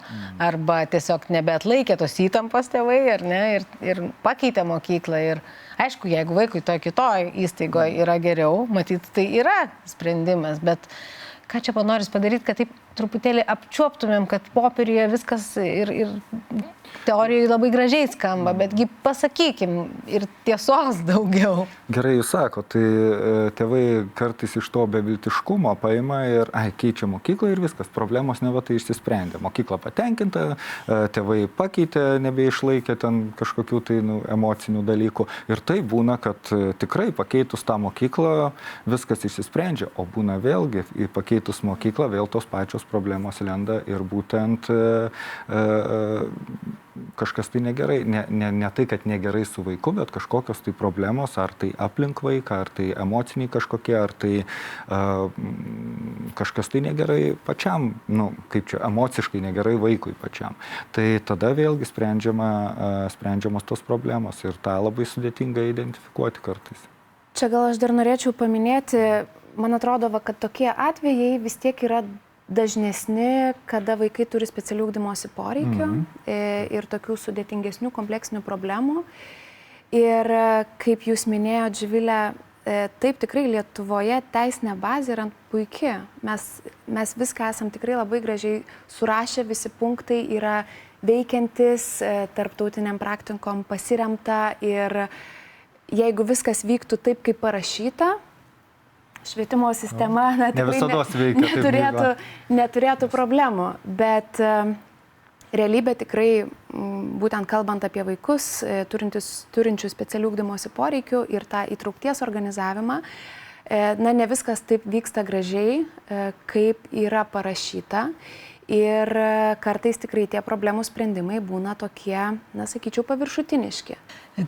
arba tiesiog nebeatlaikė tos įtampos tėvai, ar ne, ir pakeitė mokyklą. Ir aišku, jeigu vaikui kitoj įstaigoje yra geriau, matyt, tai yra sprendimas, bet ką čia panoris padaryti, kad taip truputėlį apčiuoptumėm, kad popieriuje viskas ir teorijoje labai gražiai skamba, betgi pasakykim ir tiesos daugiau. Gerai, jūs sako, tai tėvai kartais iš to beviltiškumo paima ir keičia mokyklą ir viskas, problemos neva tai išsisprendė. Mokykla patenkinta, tėvai pakeitė, nebeišlaikė ten kažkokių tai emocinių dalykų. Ir tai būna, kad tikrai pakeitus tą mokyklą viskas išsisprendžia, o būna vėlgi pakeitus mokyklą vėl tos pačios problemos lenda ir būtent kažkas tai negerai, ne tai, kad negerai su vaiku, bet kažkokios tai problemos, ar tai aplink vaiką, ar tai emociniai kažkokie, ar tai kažkas tai negerai pačiam, emociškai negerai vaikui pačiam. Tai tada vėlgi sprendžiamos tos problemos ir tą labai sudėtinga identifikuoti kartais. Čia gal aš dar norėčiau paminėti, man atrodo, kad tokie atvejai vis tiek yra dažnesni, kada vaikai turi specialių ugdymosi poreikių ir tokių sudėtingesnių, kompleksinių problemų. Ir kaip jūs minėjote, Živilė, taip tikrai Lietuvoje teisinė bazė yra puikia. Mes viską esam tikrai labai gražiai surašę, visi punktai yra veikiantis, tarptautiniam praktikom pasiremta ir jeigu viskas vyktų taip, kaip parašyta, švietimo sistema neturėtų problemų, bet realybė tikrai, būtent kalbant apie vaikus, turinčių specialių ugdymosi poreikių ir tą įtraukties organizavimą, ne viskas taip vyksta gražiai, kaip yra parašyta. Ir kartais tikrai tie problemų sprendimai būna tokie, na, sakyčiau, paviršutiniški.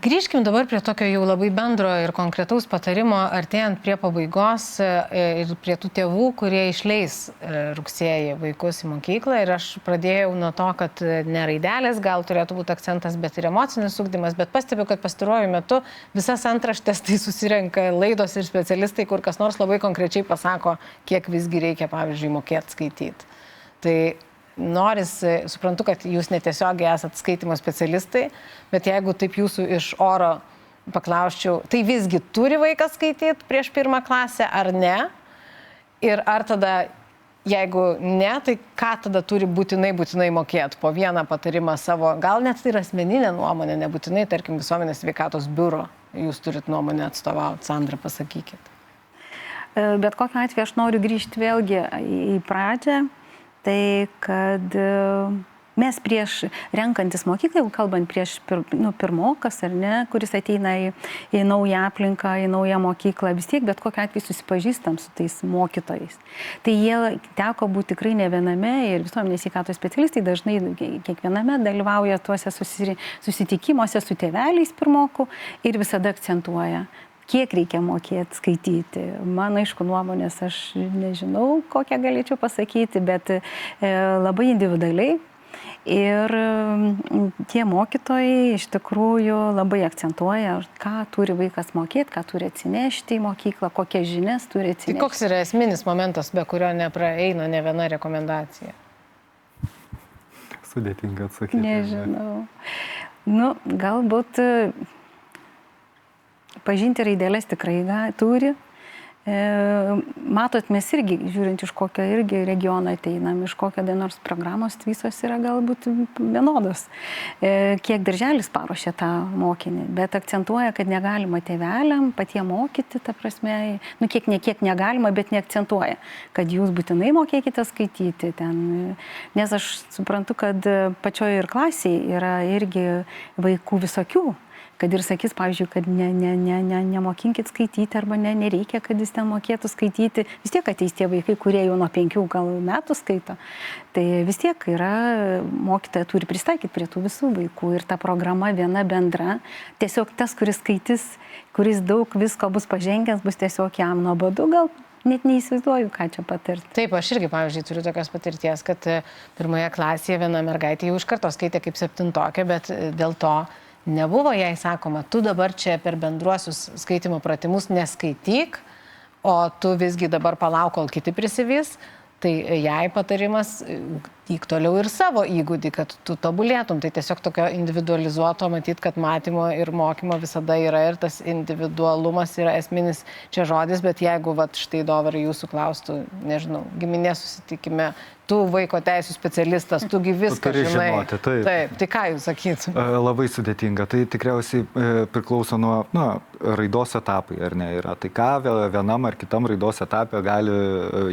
Grįžkim dabar prie tokio jau labai bendro ir konkretaus patarimo, artėjant prie pabaigos ir prie tų tėvų, kurie išleis rugsėjį vaikus į mokyklą. Ir aš pradėjau nuo to, kad ne raidelės gal turėtų būti akcentas, bet ir emocinis ugdymas. Bet pastebiu, kad pastaruoju metu visas antraštės tai susirenka laidos ir specialistai, kur kas nors labai konkrečiai pasako, kiek visgi reikia, pavyzdžiui, mokėti skaityti. Tai suprantu, kad jūs netiesiogiai esat skaitymo specialistai, bet jeigu taip jūsų iš oro paklausčiau, tai visgi turi vaikas skaityti prieš 1 klasę ar ne? Ir ar tada, jeigu ne, tai ką tada turi būtinai mokėti po vieną patarimą savo, gal net tai yra asmeninė nuomonė, nebūtinai, tarkim, visuomenės sveikatos biuro, jūs turit nuomonę atstovauti, Sandra, pasakykit. Bet kokiu atveju aš noriu grįžti vėlgi į pradžią. Tai, kad mes prieš renkantis mokyklą, jeigu kalbant prieš pirmokas ar ne, kuris ateina į naują aplinką, į naują mokyklą, vis tiek bet kokiu atveju susipažįstam su tais mokytojais. Tai jie teko būti tikrai ne viename ir visuomenės sveikatos specialistai dažnai kiekviename dalyvauja tuose susitikimuose su tėveliais pirmokų ir visada akcentuoja, kiek reikia mokėti skaityti. Man, aišku, nuomonės aš nežinau, kokią galėčiau pasakyti, bet labai individualiai. Ir tie mokytojai iš tikrųjų labai akcentuoja, ką turi vaikas mokėti, ką turi atsinešti į mokyklą, kokias žinias turi atsinešti. Tai koks yra esminis momentas, be kurio nepraeina ne viena rekomendacija? Sudėtinga atsakyti. Nežinau. Galbūt pažinti raidelės tikrai turi. Matot, mes irgi, žiūrint iš kokio irgi regiono ateinam, iš kokio dienos programos, visos yra galbūt vienodos. Kiek darželis paruošia tą mokinį, bet akcentuoja, kad negalima tėveliam patiem mokyti, ta prasme, kiek negalima, bet neakcentuoja, kad jūs būtinai mokėkite skaityti ten. Nes aš suprantu, kad pačioje ir klasėje yra irgi vaikų visokių. Kad ir sakys, pavyzdžiui, kad nemokinkit skaityti arba nereikia, kad jis ten mokėtų skaityti. Vis tiek ateis tie vaikai, kurie jau nuo 5 gal metų skaito. Tai vis tiek yra, mokytoja turi pristaikyti prie tų visų vaikų ir ta programa viena bendra. Tiesiog tas, kuris skaitys, kuris daug visko bus pažengęs, bus tiesiog jam nuobodu, gal net neįsivaizduoju, ką čia patirti. Taip, aš irgi, pavyzdžiui, turiu tokios patirties, kad 1 klasėje viena mergaitė jau iš karto skaitė kaip 7-tokė, bet dėl to nebuvo jai sakoma, tu dabar čia per bendruosius skaitimo pratimus neskaityk, o tu visgi dabar palauk, kol kiti prisivys. Tai jai patarimas įk toliau ir savo įgūdį, kad tu tobulėtum. Tai tiesiog tokio individualizuoto, matyt, kad matymo ir mokymo visada yra ir tas individualumas yra esminis čia žodis, bet jeigu štai Dovarai jūsų klaustų, nežinau, giminės susitikime, tu vaiko teisų specialistas, tugi viską žinai. Žinoti, taip, tai ką jūs sakytum? Labai sudėtinga. Tai tikriausiai priklauso nuo raidos etapai, ar ne yra. Tai ką vienam ar kitam raidos etapė gali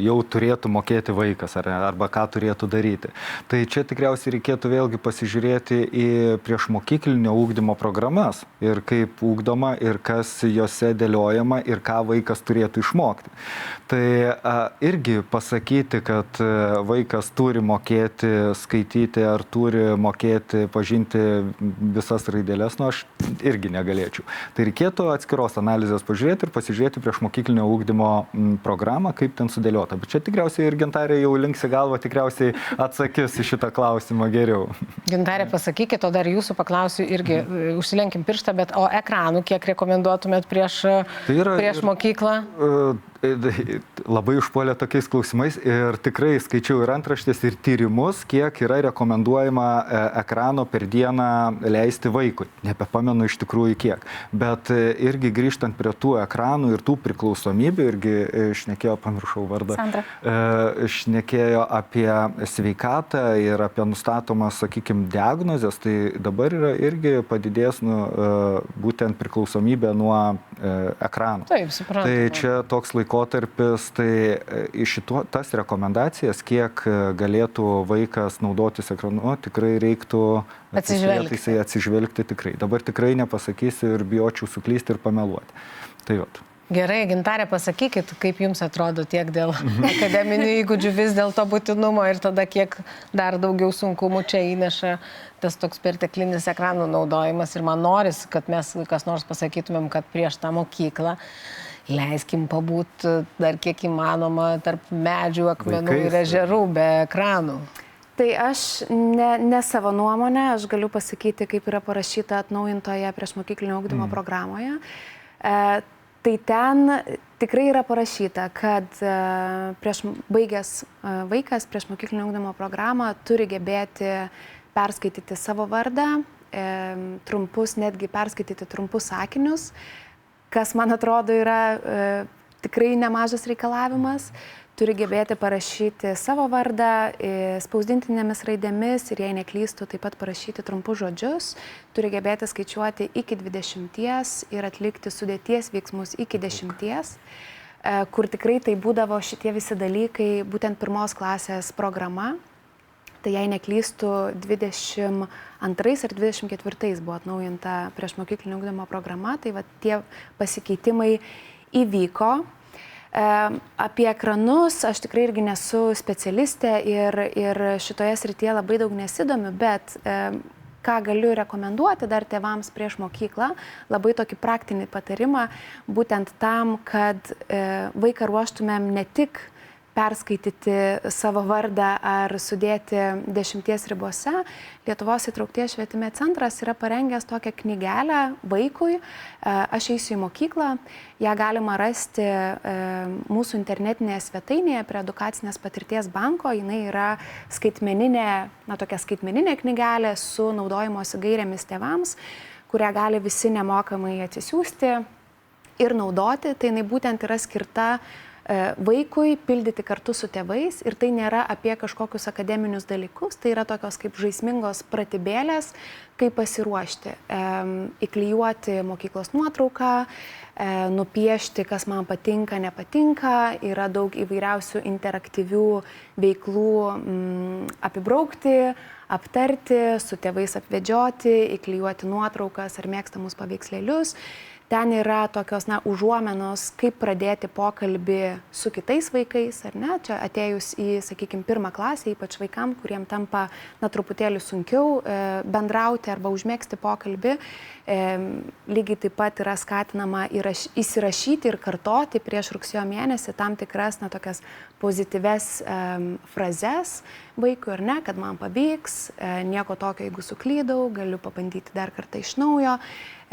jau turėtų mokėti vaikas, arba ką turėtų daryti. Tai čia tikriausiai reikėtų vėlgi pasižiūrėti į priešmokyklinio ugdymo programas ir kaip ugdoma ir kas jose dėliojama ir ką vaikas turėtų išmokti. Tai irgi pasakyti, kad vaikas turi mokėti skaityti ar turi mokėti pažinti visas raideles, aš irgi negalėčiau. Tai reikėtų atskiros analizės pažiūrėti ir pasižiūrėti priešmokyklinio ugdymo programą, kaip ten sudėliota. Bet čia tikriausiai ir Gintarė jau linksi galvą, tikriausiai atsakys į šitą klausimą geriau. Gintarė, pasakykit, o dar jūsų paklausiu irgi, užsilenkim pirštą, bet o ekranų kiek rekomenduotumėt prieš mokyklą? Labai užpuolė tokiais klausimais ir tikrai skaičiau ir antraštės, ir tyrimus, kiek yra rekomenduojama ekrano per dieną leisti vaikui. Nebepamenu iš tikrųjų kiek. Bet irgi grįžtant prie tų ekranų ir tų priklausomybių, irgi šnekėjo, pamiršau vardą, šnekėjo apie sveikatą ir apie nustatomas, sakykime, diagnozes, tai dabar yra irgi padidės būtent priklausomybė nuo ekranų. Taip, suprantu. Tai čia toks laikotarpis, tai iš tas rekomendacijas, kiek galėtų vaikas naudotis ekranu, tikrai reiktų atsižvelgti tikrai. Dabar tikrai nepasakysiu ir bijočiau suklysti ir pameluoti. Tai vat. Gerai, Gintarė, pasakykit, kaip jums atrodo tiek dėl akademinių įgūdžių vis dėlto būtinumo ir tada kiek dar daugiau sunkumų čia įneša tas toks perteklinis ekranų naudojimas. Ir man norisi, kad mes kas nors pasakytumėm, kad prieš tą mokyklą leiskim pabūti dar kiek įmanoma tarp medžių, akmenų ir ežerų be ekranų. Tai aš ne savo nuomonę, aš galiu pasakyti, kaip yra parašyta atnaujintoje priešmokyklinio ugdymo programoje. Tai ten tikrai yra parašyta, kad baigęs vaikas priešmokyklinio ugdymo programą turi gebėti perskaityti savo vardą, netgi perskaityti trumpus sakinius, kas man atrodo yra tikrai nemažas reikalavimas. Turi gebėti parašyti savo vardą spausdintinėmis raidėmis ir jei neklystų, taip pat parašyti trumpus žodžius. Turi gebėti skaičiuoti iki 20 ir atlikti sudėties veiksmus iki 10, kur tikrai tai būdavo šitie visi dalykai būtent 1 klasės programa. Tai jei neklystų, 22 ir 24 buvo atnaujinta priešmokyklinio ugdymo programa, tai va tie pasikeitimai įvyko. Apie ekranus aš tikrai irgi nesu specialistė ir šitoje srityje labai daug nesidomiu, bet ką galiu rekomenduoti dar tėvams prieš mokyklą, labai tokį praktinį patarimą, būtent tam, kad vaiką ruoštumėm ne tik perskaityti savo vardą ar sudėti 10 ribose. Lietuvos įtraukties švietime centras yra parengęs tokią knygelę vaikui. Aš eisiu į mokyklą. Ją galima rasti mūsų internetinėje svetainėje prie Edukacinės patirties banko. Jinai yra tokia skaitmeninė knygelė su naudojimosi gairėmis tėvams, kurią gali visi nemokamai atsisiųsti ir naudoti. Tai jinai būtent yra skirta vaikui pildyti kartu su tėvais ir tai nėra apie kažkokius akademinius dalykus, tai yra tokios kaip žaismingos pratybėlės, kaip pasiruošti, įklijuoti mokyklos nuotrauką, nupiešti, kas man patinka, nepatinka, yra daug įvairiausių interaktyvių veiklų apibraukti, aptarti, su tėvais apvedžioti, įklijuoti nuotraukas ar mėgstamus paveikslėlius. Ten yra tokios užuomenos, kaip pradėti pokalbį su kitais vaikais, ar ne? Čia atėjus į, sakykime, 1 klasę, ypač vaikam, kuriem tampa truputėlį sunkiau bendrauti arba užmėgsti pokalbį, lygiai taip pat yra skatinama įsirašyti ir kartoti prieš rugsėjo mėnesį tam tikras tokias pozityves frazes vaikui, ar ne, kad man pavyks, nieko tokio, jeigu suklydau, galiu pabandyti dar kartą iš naujo.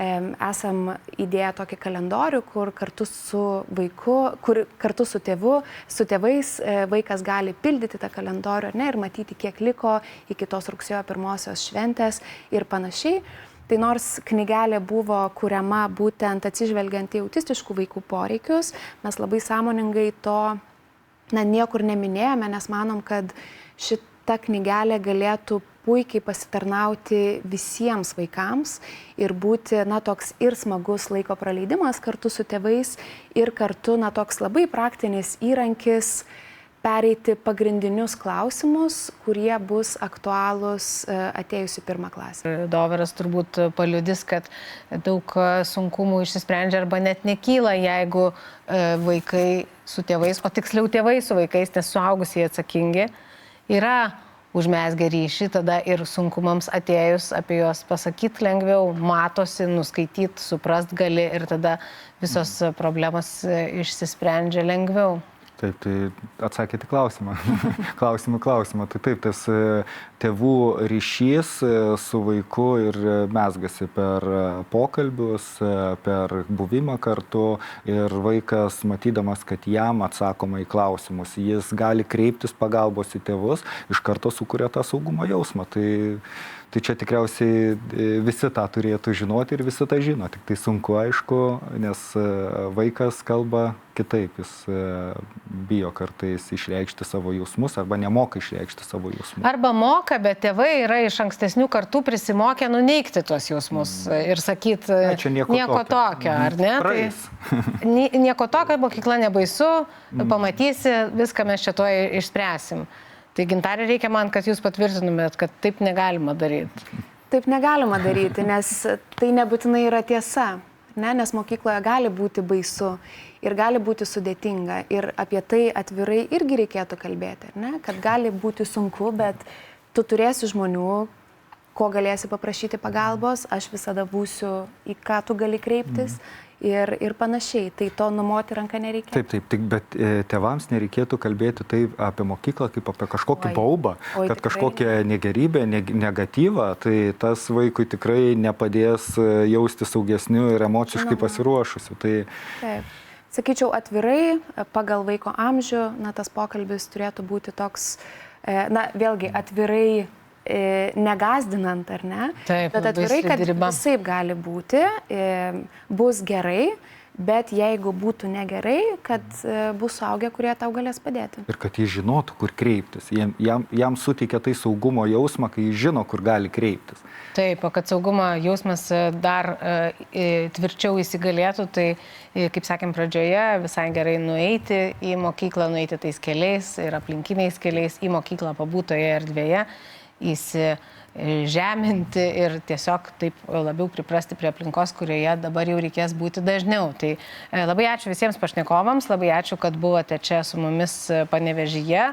Esam įdėję tokį kalendorių, kur kartu su vaiku, kur kartu su tėvais vaikas gali pildyti tą kalendorių, ar ne, ir matyti, kiek liko iki tos rugsėjo 1 šventės ir panašiai. Tai nors knygelė buvo kuriama būtent atsižvelgiant į autistiškų vaikų poreikius, mes labai sąmoningai to niekur neminėjome, nes manom, kad šita knygelė galėtų puikiai pasitarnauti visiems vaikams ir būti toks ir smagus laiko praleidimas kartu su tėvais ir kartu toks labai praktinis įrankis pereiti pagrindinius klausimus, kurie bus aktualūs atėjus į 1 klasę. Doveras turbūt paliudys, kad daug sunkumų išsisprendžia arba net nekyla, jeigu vaikai su tėvais, o tiksliau tėvai su vaikais, nes suaugusieji atsakingi, yra užmesgę ryšį, tada ir sunkumams atėjus apie juos pasakyti lengviau, matosi, nuskaityti, suprast gali ir tada visos problemos išsisprendžia lengviau. Taip, tai atsakėte klausimą. klausimą. Tai taip, tas tėvų ryšys su vaiku ir mezgasi per pokalbius, per buvimą kartu ir vaikas, matydamas, kad jam atsakoma į klausimus, jis gali kreiptis pagalbos į tėvus, iš karto sukuria tą saugumo jausmą. Tai čia tikriausiai visi tą turėtų žinoti ir visi tą žino. Tik tai sunku, aišku, nes vaikas kalba kitaip. Jis bijo kartais išreikšti savo jausmus arba nemoka išreikšti savo jausmus. Arba moka, bet tėvai yra iš ankstesnių kartų prisimokę nuneigti tuos jausmus ir sakyti nieko tokio, ar ne? Tai, nieko tokio, mokykla nebaisu, pamatysi, viską mes čia tuo išspręsim. Tai Gintarė, reikia man, kad jūs patvirtinumėt, kad taip negalima daryti. Taip negalima daryti, nes tai nebūtinai yra tiesa. ne? Nes mokykloje gali būti baisu ir gali būti sudėtinga. Ir apie tai atvirai irgi reikėtų kalbėti, ne? Kad gali būti sunku, bet tu turėsi žmonių, ko galėsi paprašyti pagalbos, aš visada būsiu, į ką tu gali kreiptis ir panašiai. Tai to numoti ranką nereikia. Taip, bet tėvams nereikėtų kalbėti taip apie mokyklą kaip apie kažkokį baubą, kad kažkokią negerybę, negatyvą, tai tas vaikui tikrai nepadės jausti saugesniu ir emociškai pasiruošusiu. Taip. Sakyčiau, atvirai, pagal vaiko amžių, tas pokalbis turėtų būti toks, vėlgi, atvirai negazdinant, ar ne? Taip, bet atvirai, kad visaip gali būti, bus gerai, bet jeigu būtų negerai, kad bus suaugę, kurie tau galės padėti. Ir kad jis žinotų, kur kreiptis. Jam suteikia tai saugumo jausmą, kai jis žino, kur gali kreiptis. Taip, o kad saugumo jausmas dar tvirčiau įsigalėtų, tai, kaip sakėm pradžioje, visai gerai nueiti į mokyklą, nueiti tais keliais ir aplinkiniais keliais į mokyklą pabūtoje erdvėje, įsižeminti ir tiesiog taip labiau priprasti prie aplinkos, kurioje dabar jau reikės būti dažniau. Tai labai ačiū visiems pašnekovams, labai ačiū, kad buvote čia su mumis Panevėžyje.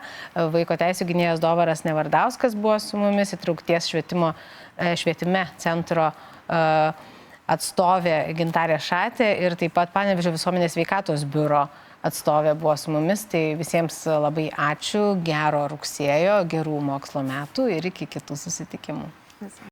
Vaiko teisių gynėjas Dovaras Nevardauskas buvo su mumis, Įtraukties švietime centro atstovė Gintarė Šatė ir taip pat Panevėžio visuomenės sveikatos biuro atstovė buvo su mumis. Tai visiems labai ačiū, gero rugsėjo, gerų mokslo metų ir iki kitų susitikimų.